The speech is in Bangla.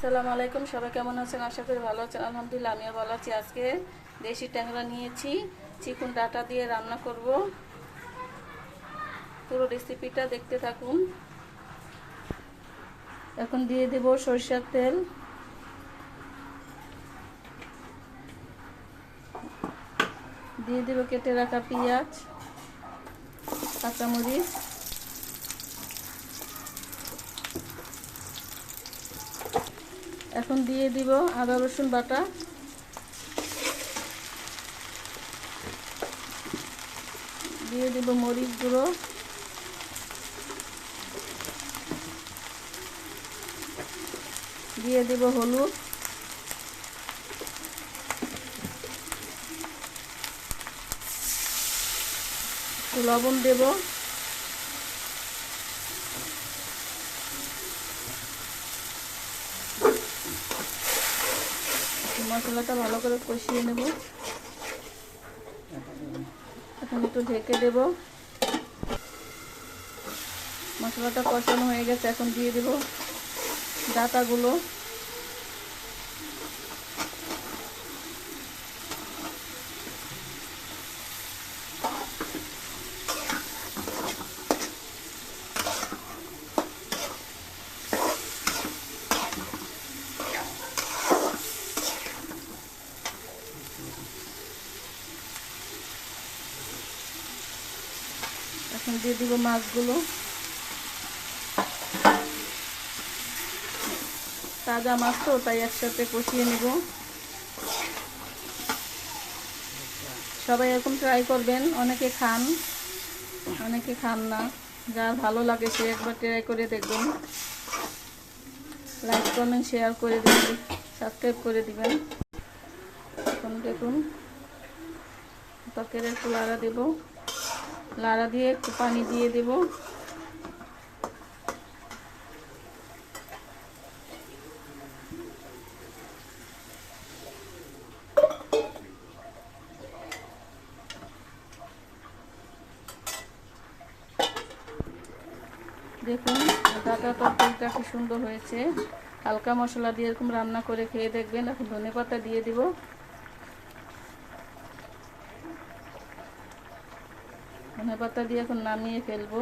আসসালামু আলাইকুম, সবাই কেমন আছেন? আশা করি ভালো আছেন। আলহামদুলিল্লাহ আমিও ভালো আছি। আজকে দেশি ট্যাংরা নিয়েছি, চিকন ডাটা দিয়ে রান্না করব। পুরো রেসিপিটা দেখতে থাকুন। এখন দিয়ে দেব সরিষার তেল, দিয়ে দেব কেটে রাখা পেঁয়াজ, কাঁচামরিচ, এখন দিয়ে দিব আদা রসুন বাটা, দিয়ে দিব মরিচ গুঁড়ো, দিয়ে দেব হলুদ, লবণ দেব, মশলাটা ভালো করে কষিয়ে নেব। এখন একটু ঢেকে দেব। মশলাটা কষানো হয়ে গেছে, এখন দিয়ে দেব ডাটাগুলো। এখন দিয়ে দিব মাছগুলো। তাজা মাছ তো, তাই একসাথে কষিয়ে নেব। সবাই এরকম ট্রাই করবেন। অনেকে খান, অনেকে খান না। যার ভালো লাগে সে একবার ট্রাই করে দেখবেন। লাইক কমেন্ট শেয়ার করে দেবেন, সাবস্ক্রাইব করে দিবেন। এখন দেখুন তরকারি একটু লাড়া দেব, লাড়া দিয়ে একটু পানি দিয়ে দেব। দেখুন ডাটা তরকারিটা কি সুন্দর হয়েছে। হালকা মশলা দিয়ে এরকম রান্না করে খেয়ে দেখবেন। এখন ধনেপাতা দিয়ে দিব। ধনেপাতা দিয়ে এখন নামিয়ে ফেলবো।